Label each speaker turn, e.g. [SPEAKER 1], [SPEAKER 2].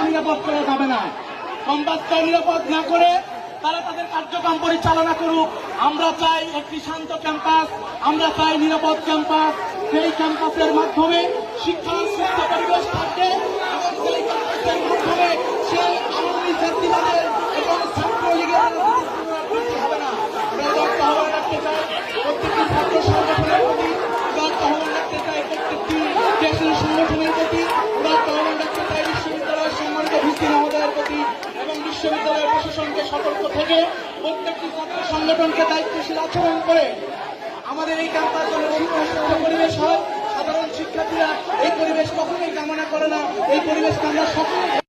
[SPEAKER 1] নিরাপদ করা যাবে না। ক্যাম্পাসটা নিরাপদ না করে তারা তাদের কার্যক্রম পরিচালনা করুক। আমরা চাই একটি শান্ত ক্যাম্পাস, আমরা চাই নিরাপদ ক্যাম্পাস। সেই ক্যাম্পাসের মাধ্যমে শিক্ষা সুস্থ পরিবেশ থাকবে এবং সেই ক্যাম্পাসের মাধ্যমে সেই আওয়ামী ছাত্রীদের এবং ছাত্রলীগের রাজনীতি হবে না। আহ্বান রাখতে চাই প্রত্যেকটি ছাত্র সংগঠনের প্রতি, আহ্বান রাখতে চাই প্রত্যেকটি দেশের সংগঠনের প্রতি, আহ্বান রাখতে চাই বিশ্ববিদ্যালয়ের সম্মানিত ভিসি মহোদয়ের প্রতি এবং বিশ্ববিদ্যালয়ের প্রশাসনকে সতর্ক থেকে প্রত্যেকটি ছাত্র সংগঠনকে দায়িত্বশীল আচরণ করে আমাদের এই ক্যাম্পাস যেন সুস্থ পরিবেশ হয়। সাধারণ শিক্ষার্থীরা এই পরিবেশ কখনোই কামনা করে না। এই পরিবেশকে আমরা সকলে